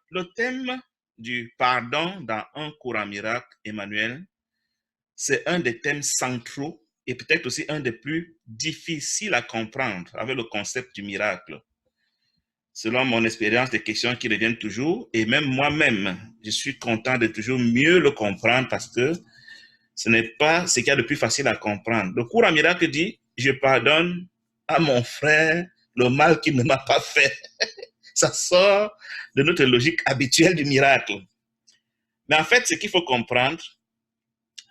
Le thème du pardon dans un cours en miracle, Emmanuel, c'est un des thèmes centraux et peut-être aussi un des plus difficiles à comprendre avec le concept du miracle. Selon mon expérience, des questions qui reviennent toujours, et même moi-même, je suis content de toujours mieux le comprendre parce que ce n'est pas ce qu'il y a de plus facile à comprendre. Le cours en miracle dit, je pardonne à mon frère le mal qu'il ne m'a pas fait. Ça sort de notre logique habituelle du miracle. Mais en fait, ce qu'il faut comprendre,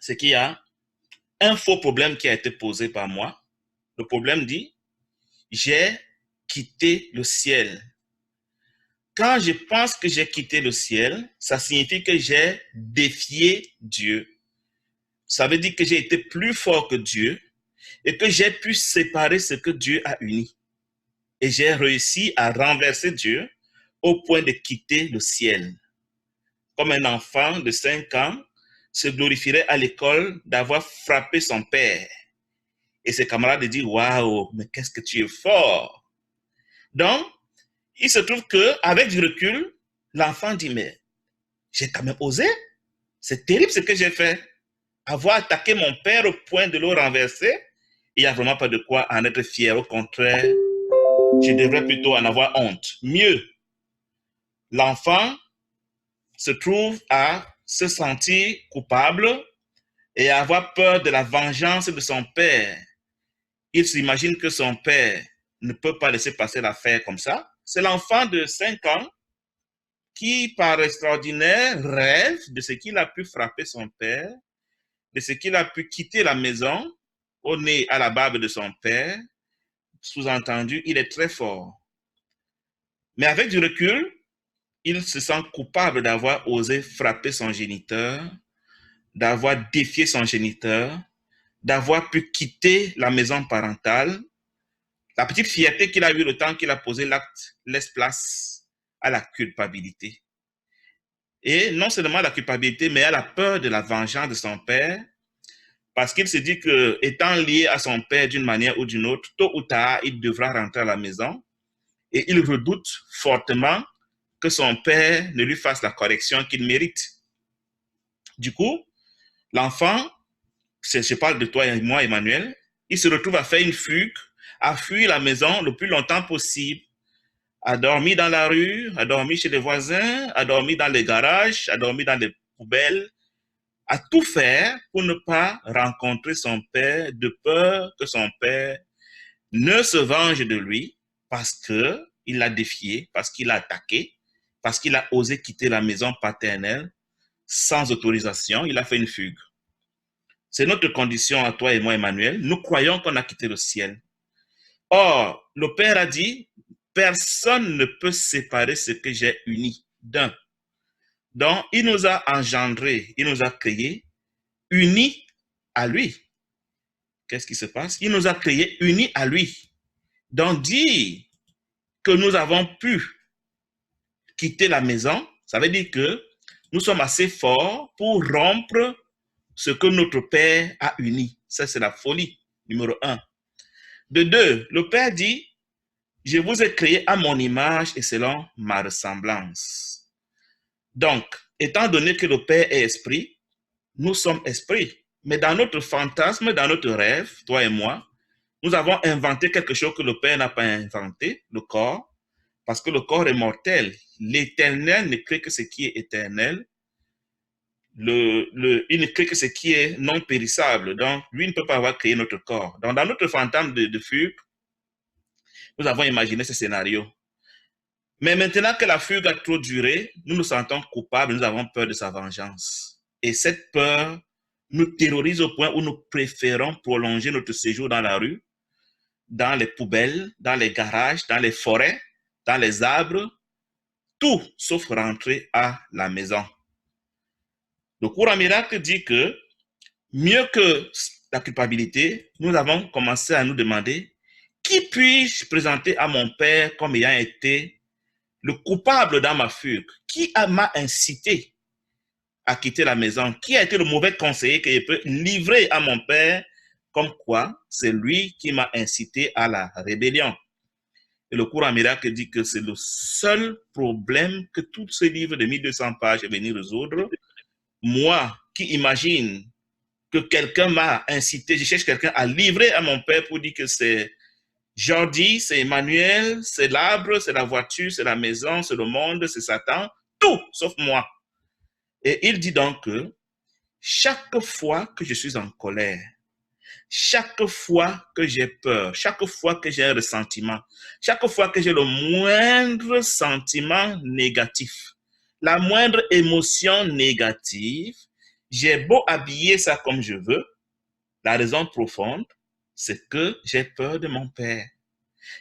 c'est qu'il y a un faux problème qui a été posé par moi. Le problème dit, j'ai quitté le ciel. Quand je pense que j'ai quitté le ciel, ça signifie que j'ai défié Dieu. Ça veut dire que j'ai été plus fort que Dieu et que j'ai pu séparer ce que Dieu a uni. Et j'ai réussi à renverser Dieu au point de quitter le ciel. Comme un enfant de 5 ans se glorifierait à l'école d'avoir frappé son père. Et ses camarades disent, waouh, mais qu'est-ce que tu es fort. Donc, il se trouve qu'avec du recul, l'enfant dit, mais j'ai quand même osé. C'est terrible ce que j'ai fait. Avoir attaqué mon père au point de le renverser, il n'y a vraiment pas de quoi en être fier. Au contraire, je devrais plutôt en avoir honte. Mieux, l'enfant se trouve à se sentir coupable et à avoir peur de la vengeance de son père. Il s'imagine que son père ne peut pas laisser passer l'affaire comme ça. C'est l'enfant de 5 ans qui, par extraordinaire, rêve de ce qu'il a pu frapper son père, de ce qu'il a pu quitter la maison au nez à la barbe de son père. Sous-entendu, il est très fort. Mais avec du recul, il se sent coupable d'avoir osé frapper son géniteur, d'avoir défié son géniteur, d'avoir pu quitter la maison parentale. La petite fierté qu'il a eue le temps qu'il a posé l'acte laisse place à la culpabilité. Et non seulement à la culpabilité, mais à la peur de la vengeance de son père, parce qu'il se dit que, étant lié à son père d'une manière ou d'une autre, tôt ou tard, il devra rentrer à la maison. Et il redoute fortement que son père ne lui fasse la correction qu'il mérite. Du coup, l'enfant, je parle de toi et moi, Emmanuel, il se retrouve à faire une fugue, à fuir la maison le plus longtemps possible, à dormir dans la rue, à dormir chez les voisins, à dormir dans les garages, à dormir dans les poubelles, à tout faire pour ne pas rencontrer son père, de peur que son père ne se venge de lui parce qu'il l'a défié, parce qu'il l'a attaqué, parce qu'il a osé quitter la maison paternelle sans autorisation, il a fait une fugue. C'est notre condition à toi et moi, Emmanuel. Nous croyons qu'on a quitté le ciel. Or, le Père a dit, personne ne peut séparer ce que j'ai uni d'un. Donc, il nous a engendrés, il nous a créés, unis à lui. Qu'est-ce qui se passe? Il nous a créés unis à lui. Donc, dire que nous avons pu quitter la maison, ça veut dire que nous sommes assez forts pour rompre ce que notre Père a uni. Ça, c'est la folie, numéro 1. De 2, le Père dit, je vous ai créé à mon image et selon ma ressemblance. Donc, étant donné que le Père est esprit, nous sommes esprits. Mais dans notre fantasme, dans notre rêve, toi et moi, nous avons inventé quelque chose que le Père n'a pas inventé, le corps, parce que le corps est mortel. L'éternel ne crée que ce qui est éternel. Il ne crée que ce qui est non périssable. Donc, lui ne peut pas avoir créé notre corps. Donc, dans notre fantasme de fugue, nous avons imaginé ce scénario. Mais maintenant que la fugue a trop duré, nous nous sentons coupables, nous avons peur de sa vengeance. Et cette peur nous terrorise au point où nous préférons prolonger notre séjour dans la rue, dans les poubelles, dans les garages, dans les forêts, dans les arbres, tout sauf rentrer à la maison. Le cours en miracle dit que mieux que la culpabilité, nous avons commencé à nous demander qui puis-je présenter à mon père comme ayant été le coupable dans ma fugue? Qui m'a incité à quitter la maison? Qui a été le mauvais conseiller que je peux livrer à mon père comme quoi c'est lui qui m'a incité à la rébellion? Et le cours en miracle dit que c'est le seul problème que tout ce livre de 1200 pages est venu résoudre. Moi, qui imagine que quelqu'un m'a incité, je cherche quelqu'un à livrer à mon père pour dire que c'est Jordi, c'est Emmanuel, c'est l'arbre, c'est la voiture, c'est la maison, c'est le monde, c'est Satan, tout sauf moi. Et il dit donc que chaque fois que je suis en colère, chaque fois que j'ai peur, chaque fois que j'ai un ressentiment, chaque fois que j'ai le moindre sentiment négatif, la moindre émotion négative, j'ai beau habiller ça comme je veux, la raison profonde, c'est que j'ai peur de mon père.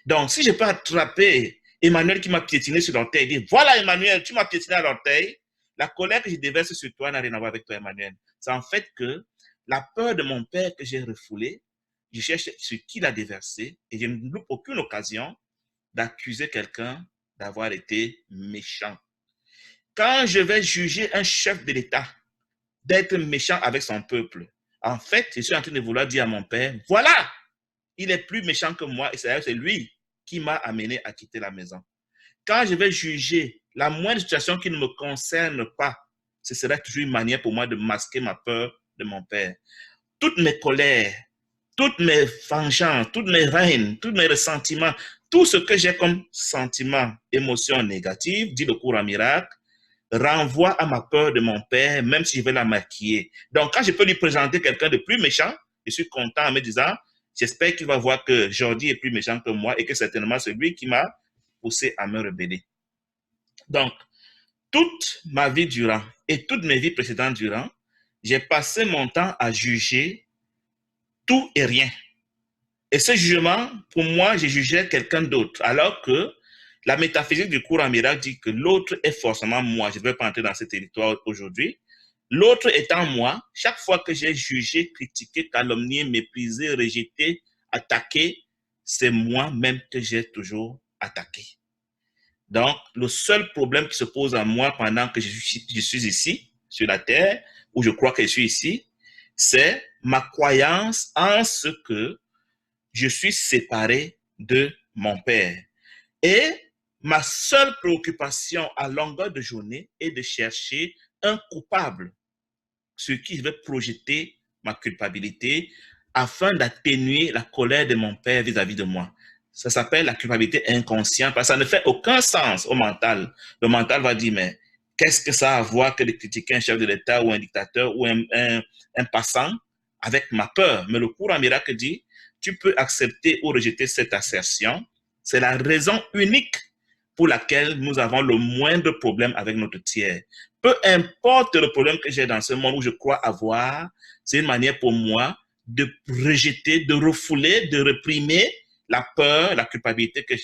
Donc, si je peux attraper Emmanuel qui m'a piétiné sur l'orteil et dire, voilà Emmanuel, tu m'as piétiné à l'orteil, la colère que je déverse sur toi n'a rien à voir avec toi Emmanuel. C'est en fait que la peur de mon père que j'ai refoulée, je cherche sur qui l'a déversé et je ne loupe aucune occasion d'accuser quelqu'un d'avoir été méchant. Quand je vais juger un chef de l'État d'être méchant avec son peuple, en fait, je suis en train de vouloir dire à mon père, voilà, il est plus méchant que moi et c'est lui qui m'a amené à quitter la maison. Quand je vais juger la moindre situation qui ne me concerne pas, ce sera toujours une manière pour moi de masquer ma peur de mon père. Toutes mes colères, toutes mes vengeances, toutes mes haines, tous mes ressentiments, tout ce que j'ai comme sentiment, émotion négative, dit le cours en miracle, renvoie à ma peur de mon père, même si je vais la maquiller. Donc, quand je peux lui présenter quelqu'un de plus méchant, je suis content en me disant, j'espère qu'il va voir que Jordi est plus méchant que moi et que certainement c'est lui qui m'a poussé à me rebeller. Donc, toute ma vie durant et toutes mes vies précédentes durant, j'ai passé mon temps à juger tout et rien. Et ce jugement, pour moi, j'ai jugé quelqu'un d'autre, alors que la métaphysique du cours en miracle dit que l'autre est forcément moi. Je ne vais pas entrer dans ce territoire aujourd'hui. L'autre étant moi, chaque fois que j'ai jugé, critiqué, calomnié, méprisé, rejeté, attaqué, c'est moi-même que j'ai toujours attaqué. Donc, le seul problème qui se pose à moi pendant que je suis ici, sur la terre, où je crois que je suis ici, c'est ma croyance en ce que je suis séparé de mon père. Et ma seule préoccupation à longueur de journée est de chercher un coupable sur qui je vais projeter ma culpabilité afin d'atténuer la colère de mon père vis-à-vis de moi. Ça s'appelle la culpabilité inconsciente parce que ça ne fait aucun sens au mental. Le mental va dire, mais qu'est-ce que ça a à voir que de critiquer un chef de l'État ou un dictateur ou un passant avec ma peur? Mais le cours en miracle dit, tu peux accepter ou rejeter cette assertion. C'est la raison unique pour laquelle nous avons le moindre problème avec notre tiers. Peu importe le problème que j'ai dans ce monde où je crois avoir, c'est une manière pour moi de rejeter, de refouler, de réprimer la peur, la culpabilité que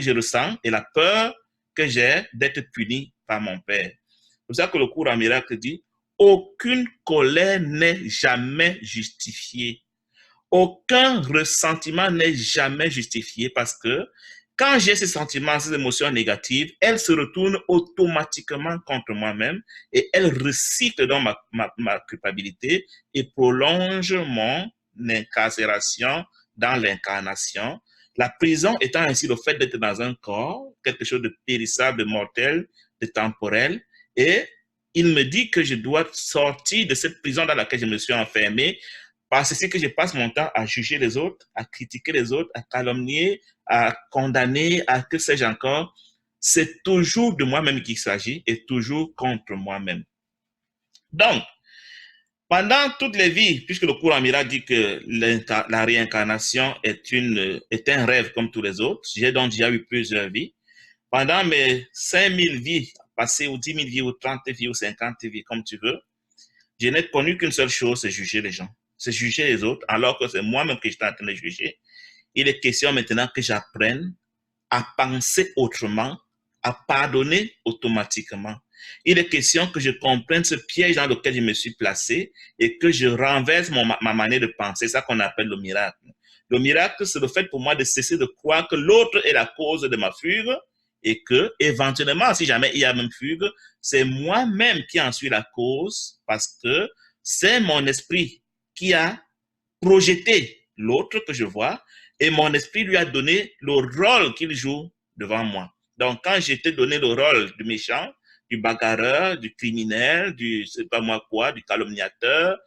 je ressens et la peur que j'ai d'être puni par mon père. C'est pour ça que le cours en miracle dit, aucune colère n'est jamais justifiée. Aucun ressentiment n'est jamais justifié parce que quand j'ai ces sentiments, ces émotions négatives, elles se retournent automatiquement contre moi-même et elles recyclent dans ma culpabilité et prolongent mon incarcération dans l'incarnation. La prison étant ainsi le fait d'être dans un corps, quelque chose de périssable, de mortel, de temporel, et il me dit que je dois sortir de cette prison dans laquelle je me suis enfermé parce que je passe mon temps à juger les autres, à critiquer les autres, à calomnier, à condamner, à que sais-je encore. C'est toujours de moi-même qu'il s'agit et toujours contre moi-même. Donc, pendant toutes les vies, puisque le cours en miracle dit que la réincarnation est un rêve comme tous les autres, j'ai donc déjà eu plusieurs vies. Pendant mes 5000 vies passées, ou 10 000 vies, ou 30 vies, ou 50 vies, comme tu veux, je n'ai connu qu'une seule chose, c'est juger les gens. C'est juger les autres, alors que c'est moi-même que j'étais en train de juger. Il est question maintenant que j'apprenne à penser autrement, à pardonner automatiquement. Il est question que je comprenne ce piège dans lequel je me suis placé et que je renverse ma manière de penser, c'est ça qu'on appelle le miracle. Le miracle, c'est le fait pour moi de cesser de croire que l'autre est la cause de ma fugue et que, éventuellement, si jamais il y a même fugue, c'est moi-même qui en suis la cause parce que c'est mon esprit qui a projeté l'autre que je vois Et mon esprit lui a donné le rôle qu'il joue devant moi. Donc, quand j'étais donné le rôle du méchant, du bagarreur, du criminel, du, c'est pas moi quoi, du calomniateur,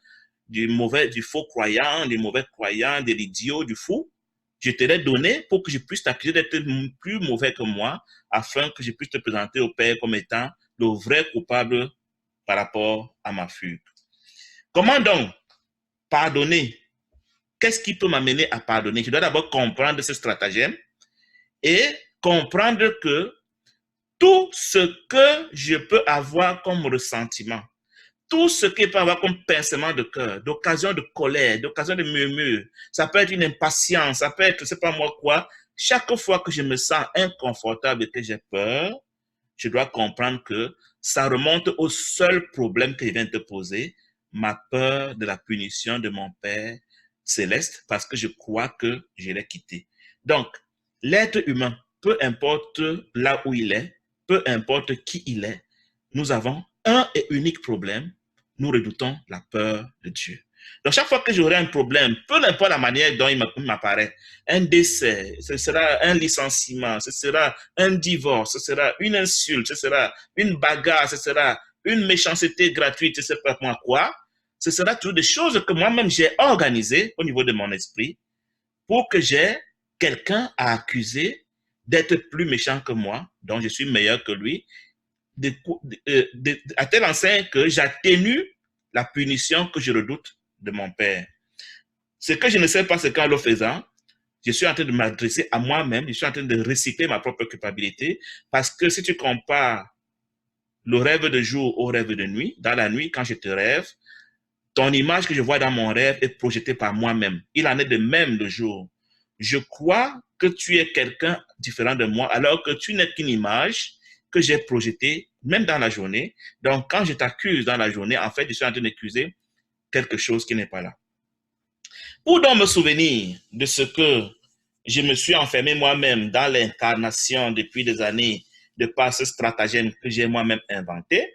du mauvais, du faux croyant, du mauvais croyant, de l'idiot, du fou, je te l'ai donné pour que je puisse t'accuser d'être plus mauvais que moi, afin que je puisse te présenter au Père comme étant le vrai coupable par rapport à ma fugue. Comment donc pardonner? Qu'est-ce qui peut m'amener à pardonner? Je dois d'abord comprendre ce stratagème et comprendre que tout ce que je peux avoir comme ressentiment, tout ce qui peut avoir comme pincement de cœur, d'occasion de colère, d'occasion de murmure, ça peut être une impatience, ça peut être, je sais pas moi quoi. Chaque fois que je me sens inconfortable et que j'ai peur, je dois comprendre que ça remonte au seul problème que je viens de te poser, ma peur de la punition de mon Père céleste, parce que je crois que je l'ai quitté. Donc, l'être humain, peu importe là où il est, peu importe qui il est, nous avons un et unique problème, nous redoutons la peur de Dieu. Donc, chaque fois que j'aurai un problème, peu importe la manière dont il m'apparaît, un décès, ce sera un licenciement, ce sera un divorce, ce sera une insulte, ce sera une bagarre, ce sera une méchanceté gratuite, je ne sais pas moi quoi, ce sera toutes des choses que moi-même j'ai organisées au niveau de mon esprit pour que j'ai quelqu'un à accuser d'être plus méchant que moi, dont je suis meilleur que lui, à telle enseigne que j'atténue la punition que je redoute de mon Père. Ce que je ne sais pas, c'est qu'en le faisant, je suis en train de m'adresser à moi-même, je suis en train de recycler ma propre culpabilité, parce que si tu compares le rêve de jour au rêve de nuit, dans la nuit, quand je te rêve, ton image que je vois dans mon rêve est projetée par moi-même. Il en est de même le jour. Je crois que tu es quelqu'un différent de moi, alors que tu n'es qu'une image que j'ai projetée, même dans la journée. Donc, quand je t'accuse dans la journée, en fait, je suis en train d'accuser quelque chose qui n'est pas là. Pour donc me souvenir de ce que je me suis enfermé moi-même dans l'incarnation depuis des années, de par ce stratagème que j'ai moi-même inventé,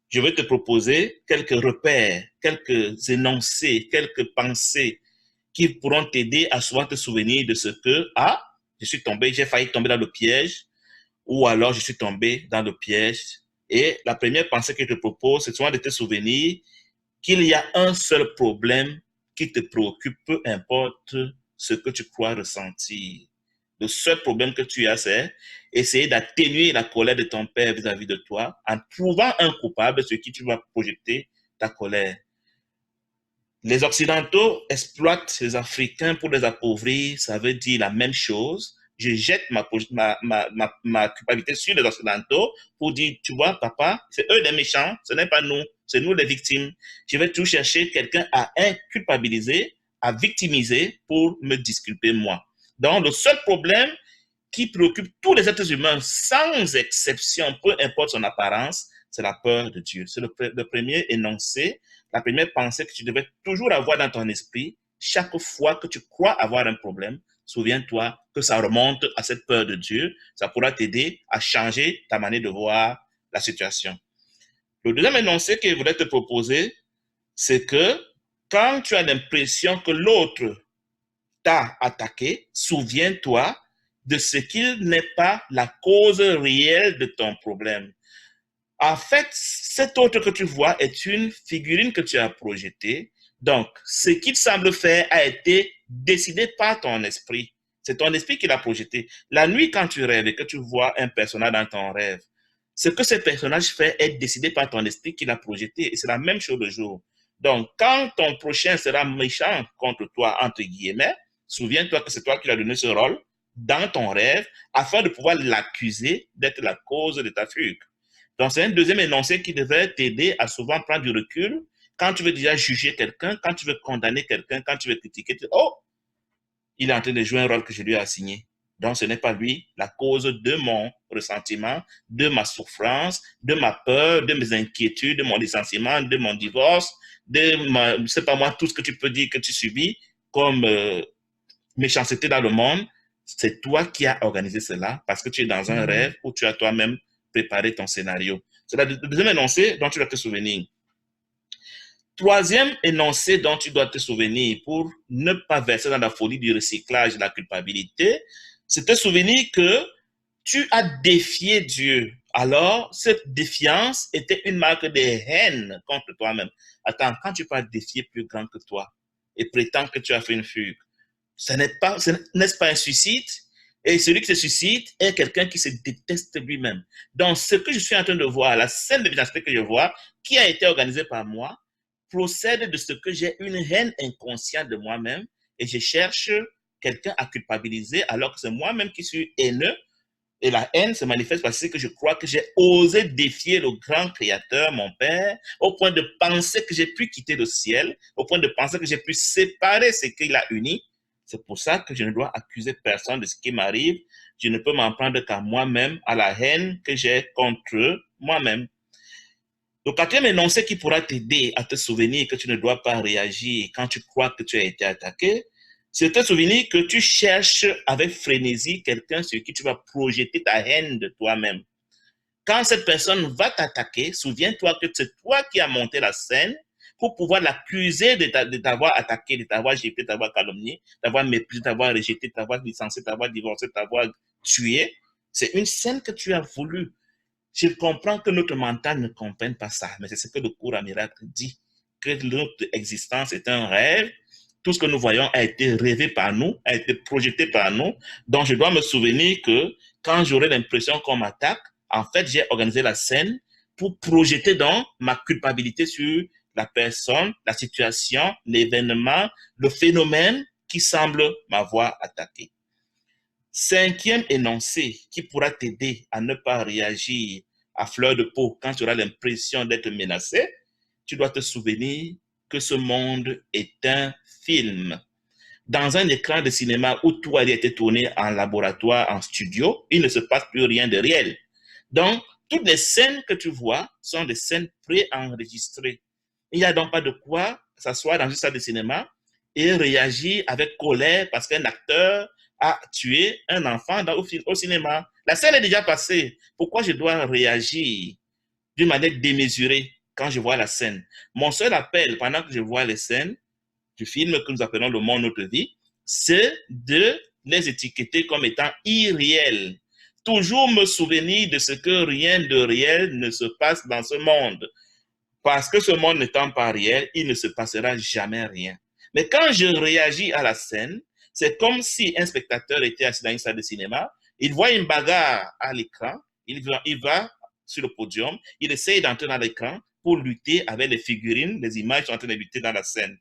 je vais te proposer quelques repères, quelques énoncés, quelques pensées qui pourront t'aider à souvent te souvenir de ce que, ah, je suis tombé, j'ai failli tomber dans le piège, ou alors je suis tombé dans le piège. Et la première pensée que je te propose, c'est souvent de te souvenir qu'il y a un seul problème qui te préoccupe, peu importe ce que tu crois ressentir. Le seul problème que tu as, c'est essayer d'atténuer la colère de ton père vis-à-vis de toi en trouvant un coupable sur qui tu vas projeter ta colère. Les Occidentaux exploitent les Africains pour les appauvrir, ça veut dire la même chose. Je jette ma culpabilité sur les Occidentaux pour dire, tu vois, papa, c'est eux les méchants, ce n'est pas nous, c'est nous les victimes. Je vais tout chercher quelqu'un à inculpabiliser, à victimiser pour me disculper moi. Donc, le seul problème qui préoccupe tous les êtres humains sans exception, peu importe son apparence, c'est la peur de Dieu. C'est le premier énoncé, la première pensée que tu devais toujours avoir dans ton esprit. Chaque fois que tu crois avoir un problème, souviens-toi que ça remonte à cette peur de Dieu. Ça pourra t'aider à changer ta manière de voir la situation. Le deuxième énoncé que je voulais te proposer, c'est que quand tu as l'impression que l'autre t'a attaqué, souviens-toi de ce qu'il n'est pas la cause réelle de ton problème. En fait, cet autre que tu vois est une figurine que tu as projetée. Donc, ce qu'il semble faire a été décidé par ton esprit. C'est ton esprit qui l'a projeté. La nuit, quand tu rêves et que tu vois un personnage dans ton rêve, ce que ce personnage fait est décidé par ton esprit qui l'a projeté. Et c'est la même chose le jour. Donc, quand ton prochain sera méchant contre toi, entre guillemets, souviens-toi que c'est toi qui lui as donné ce rôle dans ton rêve afin de pouvoir l'accuser d'être la cause de ta fugue. Donc, c'est un deuxième énoncé qui devrait t'aider à souvent prendre du recul quand tu veux déjà juger quelqu'un, quand tu veux condamner quelqu'un, quand tu veux critiquer. Oh, il est en train de jouer un rôle que je lui ai assigné. Donc, ce n'est pas lui la cause de mon ressentiment, de ma souffrance, de ma peur, de mes inquiétudes, de mon licenciement, de mon divorce, c'est pas moi, tout ce que tu peux dire que tu subis comme méchanceté dans le monde. C'est toi qui as organisé cela parce que tu es dans un rêve où tu as toi-même préparé ton scénario. C'est le deuxième énoncé dont tu dois te souvenir. Troisième énoncé dont tu dois te souvenir pour ne pas verser dans la folie du recyclage de la culpabilité, c'est te souvenir que tu as défié Dieu. Alors, cette défiance était une marque de haine contre toi-même. Attends, quand tu peux défier plus grand que toi et prétends que tu as fait une fugue, n'est-ce pas un suicide? Et celui qui se suicide est quelqu'un qui se déteste lui-même. Donc, ce que je suis en train de voir, la scène de méchanceté que je vois, qui a été organisée par moi, procède de ce que j'ai une haine inconsciente de moi-même et je cherche quelqu'un à culpabiliser alors que c'est moi-même qui suis haineux. Et la haine se manifeste parce que je crois que j'ai osé défier le grand créateur, mon Père, au point de penser que j'ai pu quitter le ciel, au point de penser que j'ai pu séparer ce qu'il a uni. C'est pour ça que je ne dois accuser personne de ce qui m'arrive. Je ne peux m'en prendre qu'à moi-même, à la haine que j'ai contre moi-même. Le quatrième énoncé qui pourra t'aider à te souvenir que tu ne dois pas réagir quand tu crois que tu as été attaqué, c'est te souvenir que tu cherches avec frénésie quelqu'un sur qui tu vas projeter ta haine de toi-même. Quand cette personne va t'attaquer, souviens-toi que c'est toi qui as monté la scène pour pouvoir l'accuser de t'avoir attaqué, de t'avoir jeté, de t'avoir calomnié, d'avoir méprisé, de t'avoir rejeté, de t'avoir licencié, de t'avoir divorcé, de t'avoir tué. C'est une scène que tu as voulu. Je comprends que notre mental ne comprenne pas ça, mais c'est ce que le cours à miracle dit, que notre existence est un rêve. Tout ce que nous voyons a été rêvé par nous, a été projeté par nous. Donc, je dois me souvenir que quand j'aurai l'impression qu'on m'attaque, en fait, j'ai organisé la scène pour projeter donc ma culpabilité sur la personne, la situation, l'événement, le phénomène qui semble m'avoir attaqué. Cinquième énoncé qui pourra t'aider à ne pas réagir à fleur de peau quand tu auras l'impression d'être menacé, tu dois te souvenir que ce monde est un film. Dans un écran de cinéma où tout a été tourné en laboratoire, en studio, il ne se passe plus rien de réel. Donc, toutes les scènes que tu vois sont des scènes préenregistrées. Il n'y a donc pas de quoi s'asseoir dans une salle de cinéma et réagir avec colère parce qu'un acteur a tué un enfant au cinéma. La scène est déjà passée. Pourquoi je dois réagir d'une manière démesurée quand je vois la scène? Mon seul appel pendant que je vois les scènes du film que nous appelons Le Monde, Notre Vie, c'est de les étiqueter comme étant irréels. Toujours me souvenir de ce que rien de réel ne se passe dans ce monde. Parce que ce monde n'étant pas réel, il ne se passera jamais rien. Mais quand je réagis à la scène, c'est comme si un spectateur était assis dans une salle de cinéma, il voit une bagarre à l'écran, il va sur le podium, il essaye d'entrer dans l'écran pour lutter avec les figurines, les images sont en train de lutter dans la scène.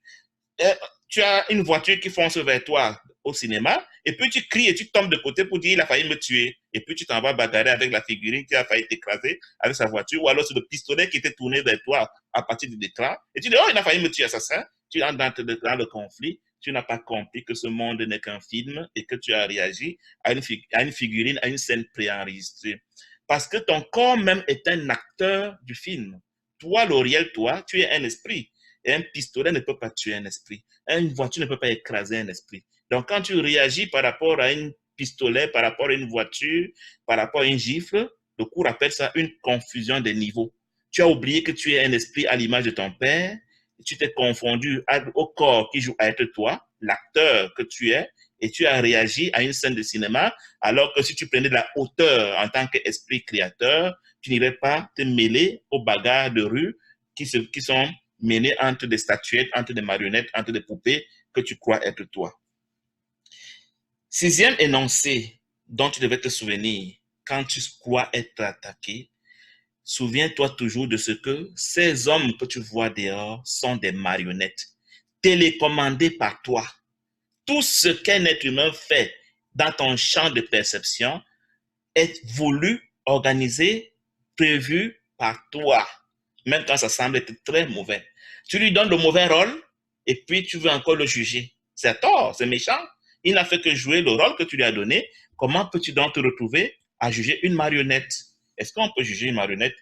Tu as une voiture qui fonce vers toi au cinéma, et puis tu cries et tu tombes de côté pour dire il a failli me tuer. Et puis tu t'en vas bagarrer avec la figurine qui a failli t'écraser avec sa voiture, ou alors c'est le pistolet qui était tourné vers toi à partir de l'écran. Et tu dis, oh, il a failli me tuer, assassin. Tu entres dans le conflit. Tu n'as pas compris que ce monde n'est qu'un film et que tu as réagi à une figurine, à une scène préenregistrée. Parce que ton corps même est un acteur du film. Toi, L'Oriel, toi, tu es un esprit. Et un pistolet ne peut pas tuer un esprit. Une voiture ne peut pas écraser un esprit. Donc, quand tu réagis par rapport à un pistolet, par rapport à une voiture, par rapport à une gifle, le cours appelle ça une confusion des niveaux. Tu as oublié que tu es un esprit à l'image de ton père, et tu t'es confondu au corps qui joue à être toi, l'acteur que tu es, et tu as réagi à une scène de cinéma, alors que si tu prenais de la hauteur en tant qu'esprit créateur, tu n'irais pas te mêler aux bagarres de rue qui sont menées entre des statuettes, entre des marionnettes, entre des poupées que tu crois être toi. Sixième énoncé dont tu devais te souvenir quand tu crois être attaqué, souviens-toi toujours de ce que ces hommes que tu vois dehors sont des marionnettes télécommandées par toi. Tout ce qu'un être humain fait dans ton champ de perception est voulu, organisé, prévu par toi, même quand ça semble être très mauvais. Tu lui donnes le mauvais rôle et puis tu veux encore le juger. C'est tort, c'est méchant. Il n'a fait que jouer le rôle que tu lui as donné. Comment peux-tu donc te retrouver à juger une marionnette? Est-ce qu'on peut juger une marionnette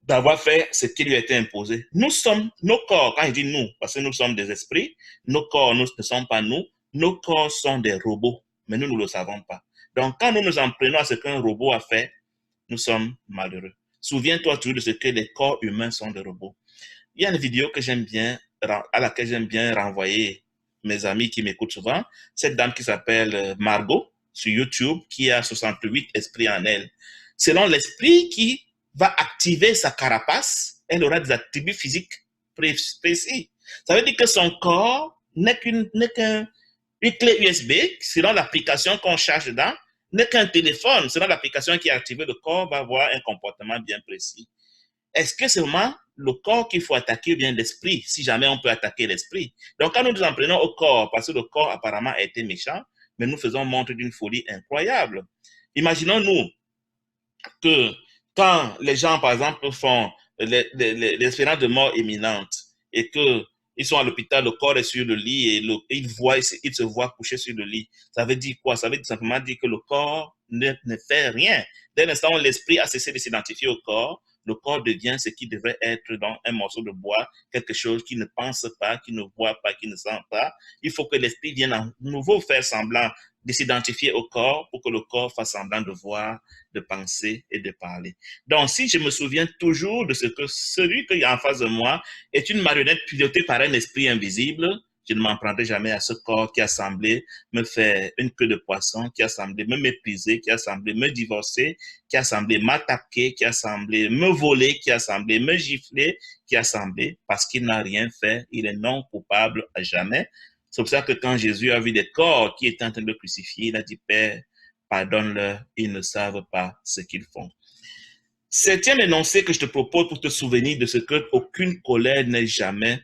d'avoir fait ce qui lui a été imposé? Nous sommes, nos corps, quand je dis nous, parce que nous sommes des esprits, nos corps nous, ne sont pas nous, nos corps sont des robots, mais nous ne le savons pas. Donc, quand nous nous en prenons à ce qu'un robot a fait, nous sommes malheureux. Souviens-toi toujours de ce que les corps humains sont des robots. Il y a une vidéo que j'aime bien, à laquelle j'aime bien renvoyer mes amis qui m'écoutent souvent. Cette dame qui s'appelle Margot sur YouTube, qui a 68 esprits en elle. Selon l'esprit qui va activer sa carapace, elle aura des attributs physiques précis. Ça veut dire que son corps n'est qu'une clé USB, selon l'application qu'on charge dedans, n'est qu'un téléphone, selon l'application qui est activée, le corps va avoir un comportement bien précis. Est-ce que c'est vraiment le corps qu'il faut attaquer ou bien l'esprit, si jamais on peut attaquer l'esprit? Donc, quand nous nous en prenons au corps, parce que le corps apparemment a été méchant, mais nous faisons montre d'une folie incroyable. Imaginons-nous que quand les gens, par exemple, font l'expérience de mort imminente et qu'ils sont à l'hôpital, le corps est sur le lit et ils se voient coucher sur le lit. Ça veut dire quoi? Ça veut simplement dire que le corps ne fait rien. Dès l'instant où l'esprit a cessé de s'identifier au corps, le corps devient ce qui devrait être dans un morceau de bois, quelque chose qui ne pense pas, qui ne voit pas, qui ne sent pas. Il faut que l'esprit vienne à nouveau faire semblant de s'identifier au corps pour que le corps fasse semblant de voir, de penser et de parler. Donc, si je me souviens toujours de ce que celui qui est en face de moi est une marionnette pilotée par un esprit invisible, je ne m'en prendrai jamais à ce corps qui a semblé me faire une queue de poisson, qui a semblé me mépriser, qui a semblé me divorcer, qui a semblé m'attaquer, qui a semblé me voler, qui a semblé me gifler, qui a semblé, parce qu'il n'a rien fait, il est non coupable à jamais. C'est pour ça que quand Jésus a vu des corps qui étaient en train de le crucifier, il a dit, Père, pardonne-leur, ils ne savent pas ce qu'ils font. Septième énoncé que je te propose pour te souvenir de ce que aucune colère n'est jamais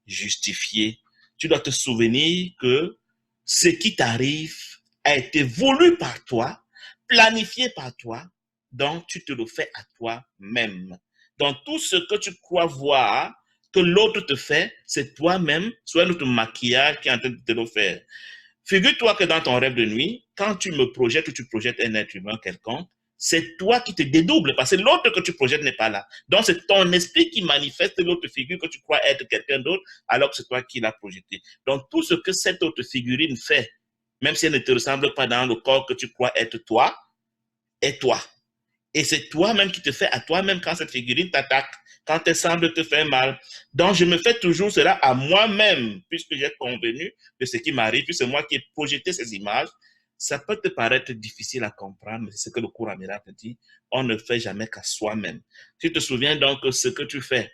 justifiée. Tu dois te souvenir que ce qui t'arrive a été voulu par toi, planifié par toi, donc tu te le fais à toi-même. Donc tout ce que tu crois voir que l'autre te fait, c'est toi-même, soit notre maquillage qui est en train de te le faire. Figure-toi que dans ton rêve de nuit, quand tu me projettes ou tu projettes un être humain quelconque, c'est toi qui te dédoubles parce que l'autre que tu projettes n'est pas là. Donc, c'est ton esprit qui manifeste l'autre figure que tu crois être quelqu'un d'autre alors que c'est toi qui l'as projeté. Donc, tout ce que cette autre figurine fait, même si elle ne te ressemble pas dans le corps que tu crois être toi, est toi. Et c'est toi-même qui te fais à toi-même quand cette figurine t'attaque, quand elle semble te faire mal. Donc, je me fais toujours cela à moi-même, puisque j'ai convenu de ce qui m'arrive, puisque c'est moi qui ai projeté ces images. Ça peut te paraître difficile à comprendre, mais c'est ce que le cours en miracle dit. On ne fait jamais qu'à soi-même. Tu te souviens donc que ce que tu fais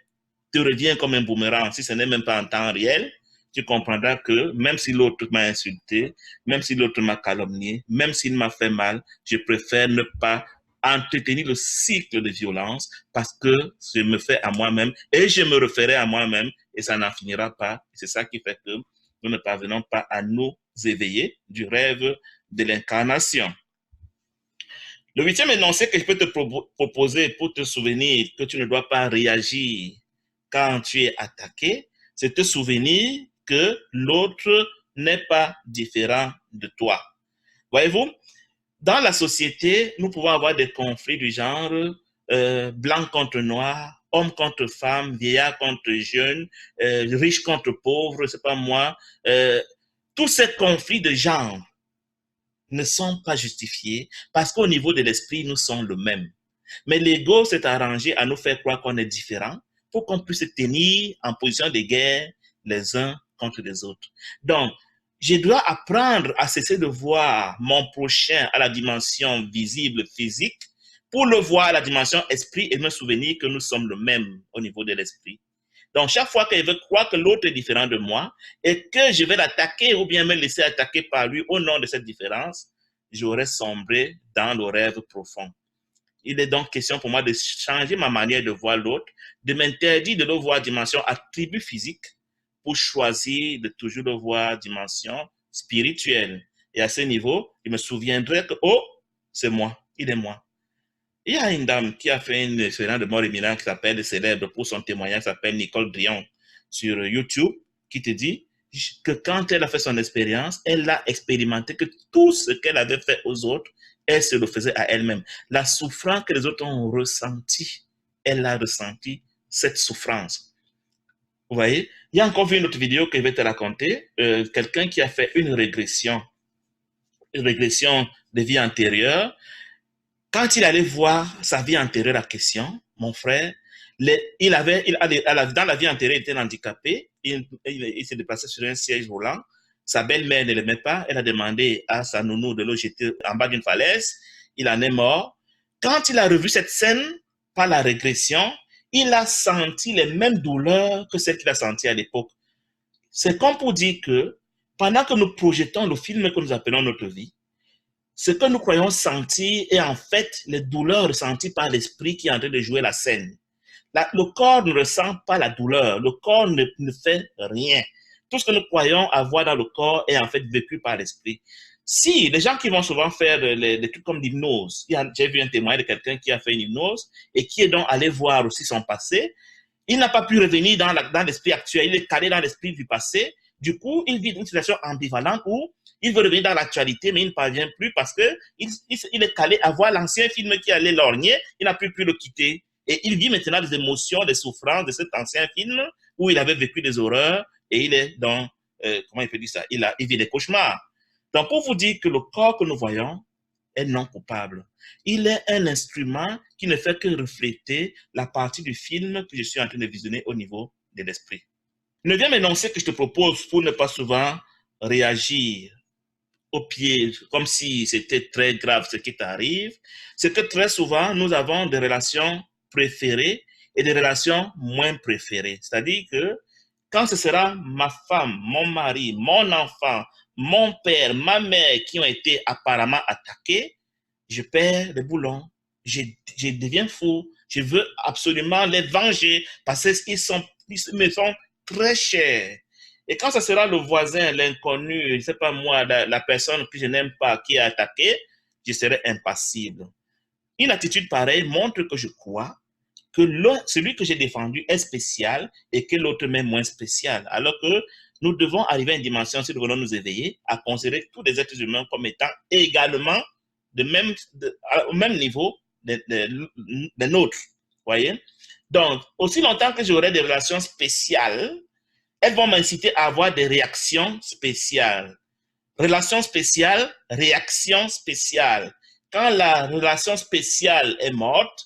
te revient comme un boomerang, si ce n'est même pas en temps réel, tu comprendras que même si l'autre m'a insulté, même si l'autre m'a calomnié, même s'il m'a fait mal, je préfère ne pas entretenir le cycle de violence parce que je me fais à moi-même et je me referai à moi-même et ça n'en finira pas. C'est ça qui fait que nous ne parvenons pas à nous éveiller du rêve de l'incarnation. Le huitième énoncé que je peux te proposer pour te souvenir que tu ne dois pas réagir quand tu es attaqué, c'est te souvenir que l'autre n'est pas différent de toi. Voyez-vous, dans la société, nous pouvons avoir des conflits du genre blanc contre noir, homme contre femme, vieillard contre jeune, riche contre pauvre, c'est pas moi. Tous ces conflits de genre ne sont pas justifiés parce qu'au niveau de l'esprit, nous sommes le même. Mais l'ego s'est arrangé à nous faire croire qu'on est différent pour qu'on puisse se tenir en position de guerre les uns contre les autres. Donc, je dois apprendre à cesser de voir mon prochain à la dimension visible, physique, pour le voir à la dimension esprit et me souvenir que nous sommes le même au niveau de l'esprit. Donc, chaque fois que je veux croire que l'autre est différent de moi et que je vais l'attaquer ou bien me laisser attaquer par lui au nom de cette différence, j'aurais sombré dans le rêve profond. Il est donc question pour moi de changer ma manière de voir l'autre, de m'interdire de le voir dimension attribut physique pour choisir de toujours le voir dimension spirituelle. Et à ce niveau, je me souviendrai que, oh, c'est moi, il est moi. Il y a une dame qui a fait une expérience de mort imminente qui s'appelle célèbre pour son témoignage, qui s'appelle Nicole Drion sur YouTube, qui te dit que quand elle a fait son expérience, elle a expérimenté que tout ce qu'elle avait fait aux autres, elle se le faisait à elle-même. La souffrance que les autres ont ressentie, elle a ressenti cette souffrance. Vous voyez, il y a encore une autre vidéo que je vais te raconter. Quelqu'un qui a fait une régression de vie antérieure. Quand il allait voir sa vie antérieure à question, mon frère, Dans la vie antérieure, il était handicapé. Il s'est déplacé sur un siège roulant. Sa belle-mère ne l'aimait pas. Elle a demandé à sa nounou de le jeter en bas d'une falaise. Il en est mort. Quand il a revu cette scène par la régression, il a senti les mêmes douleurs que celles qu'il a senties à l'époque. C'est comme pour dire que pendant que nous projetons le film que nous appelons notre vie, ce que nous croyons sentir est en fait les douleurs ressenties par l'esprit qui est en train de jouer la scène. Le corps ne ressent pas la douleur, le corps ne fait rien. Tout ce que nous croyons avoir dans le corps est en fait vécu par l'esprit. Si les gens qui vont souvent faire des trucs comme l'hypnose, j'ai vu un témoignage de quelqu'un qui a fait une hypnose et qui est donc allé voir aussi son passé, il n'a pas pu revenir dans l'esprit actuel, il est calé dans l'esprit du passé. Du coup, il vit une situation ambivalente où il veut revenir dans l'actualité, mais il ne parvient plus parce qu'il est calé à voir l'ancien film qui allait lorgner, il n'a plus pu le quitter. Et il vit maintenant des émotions, des souffrances de cet ancien film où il avait vécu des horreurs et il est dans, comment il peut dire ça, il vit des cauchemars. Donc, pour vous dire que le corps que nous voyons est non coupable. Il est un instrument qui ne fait que refléter la partie du film que je suis en train de visionner au niveau de l'esprit. 9e énoncé que je te propose pour ne pas souvent réagir au pied, comme si c'était très grave ce qui t'arrive, c'est que très souvent, nous avons des relations préférées et des relations moins préférées. C'est-à-dire que quand ce sera ma femme, mon mari, mon enfant, mon père, ma mère qui ont été apparemment attaqués, je perds le boulon, je deviens fou, je veux absolument les venger parce qu'ils me sont très chers. Et quand ce sera le voisin, l'inconnu, je ne sais pas moi, la personne que je n'aime pas qui est attaquée, je serai impassible. Une attitude pareille montre que je crois que celui que j'ai défendu est spécial et que l'autre est moins spécial. Alors que nous devons arriver à une dimension, si nous voulons nous éveiller, à considérer tous les êtres humains comme étant également au même niveau des nôtres. Voyez? Donc, aussi longtemps que j'aurai des relations spéciales, elles vont m'inciter à avoir des réactions spéciales. Relation spéciale, réaction spéciale. Quand la relation spéciale est morte,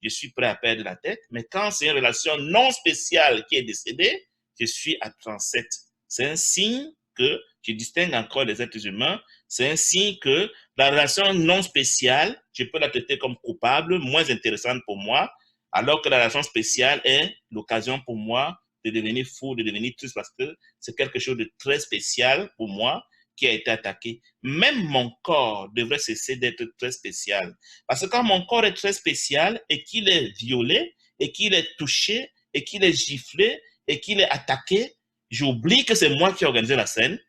je suis prêt à perdre la tête, mais quand c'est une relation non spéciale qui est décédée, je suis à 37. C'est un signe que je distingue encore les êtres humains. C'est un signe que la relation non spéciale, je peux la traiter comme coupable, moins intéressante pour moi, alors que la relation spéciale est l'occasion pour moi de devenir fou, de devenir triste, parce que c'est quelque chose de très spécial pour moi qui a été attaqué. Même mon corps devrait cesser d'être très spécial. Parce que quand mon corps est très spécial et qu'il est violé, et qu'il est touché, et qu'il est giflé, et qu'il est attaqué, j'oublie que c'est moi qui ai organisé la scène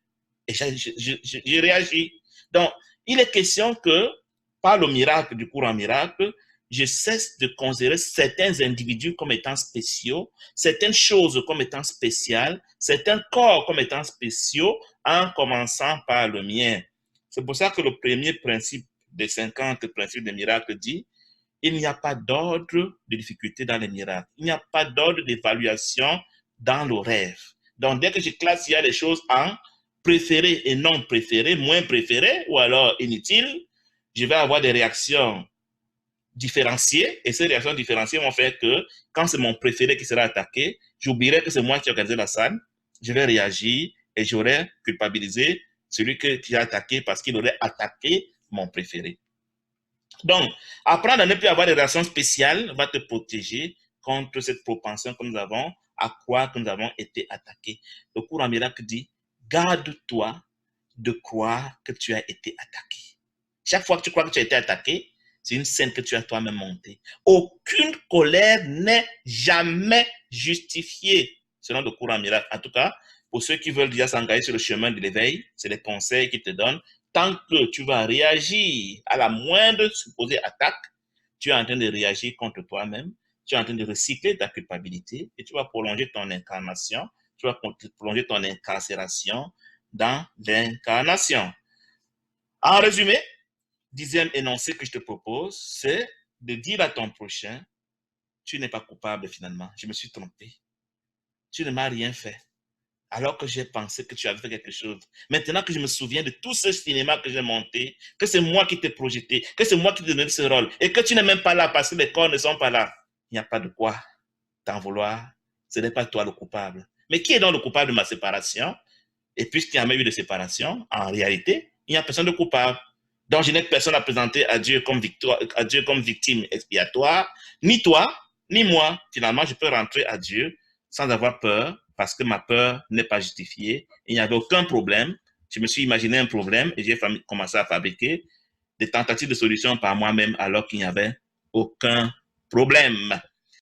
et je réagis. Donc, il est question que, par le miracle du courant miracle, je cesse de considérer certains individus comme étant spéciaux, certaines choses comme étant spéciales, certains corps comme étant spéciaux, en commençant par le mien. C'est pour ça que le premier principe des 50 principes des miracles dit, il n'y a pas d'ordre de difficulté dans les miracles. Il n'y a pas d'ordre d'évaluation dans le rêve. Donc, dès que je classe, il y a des choses en préféré et non préféré, moins préféré ou alors inutile, je vais avoir des réactions différenciées et ces réactions différenciées vont faire que quand c'est mon préféré qui sera attaqué, j'oublierai que c'est moi qui ai organisé la scène, je vais réagir et j'aurai culpabilisé celui qui a attaqué parce qu'il aurait attaqué mon préféré. Donc, apprendre à ne plus avoir des relations spéciales va te protéger contre cette propension que nous avons à croire que nous avons été attaqués. Le courant miracle dit, garde-toi de croire que tu as été attaqué. Chaque fois que tu crois que tu as été attaqué, c'est une scène que tu as toi-même montée. Aucune colère n'est jamais justifiée, selon le courant miracle. En tout cas, pour ceux qui veulent déjà s'engager sur le chemin de l'éveil, c'est les conseils qu'ils te donnent. Tant que tu vas réagir à la moindre supposée attaque, tu es en train de réagir contre toi-même, tu es en train de recycler ta culpabilité et tu vas prolonger ton incarnation, tu vas prolonger ton incarcération dans l'incarnation. En résumé, 10e énoncé que je te propose, c'est de dire à ton prochain, tu n'es pas coupable finalement, je me suis trompé. Tu ne m'as rien fait. Alors que j'ai pensé que tu avais fait quelque chose. Maintenant que je me souviens de tout ce cinéma que j'ai monté, que c'est moi qui t'ai projeté, que c'est moi qui t'ai donné ce rôle, et que tu n'es même pas là parce que les corps ne sont pas là, il n'y a pas de quoi. t'en vouloir. Ce n'est pas toi le coupable. Mais qui est donc le coupable de ma séparation? Et puisqu'il n'y a jamais eu de séparation, en réalité, il n'y a personne de coupable. Donc, je n'ai personne à présenter à Dieu comme victime expiatoire, ni toi, ni moi. Finalement, je peux rentrer à Dieu sans avoir peur, parce que ma peur n'est pas justifiée. Il n'y avait aucun problème. Je me suis imaginé un problème et j'ai commencé à fabriquer des tentatives de solution par moi-même alors qu'il n'y avait aucun problème.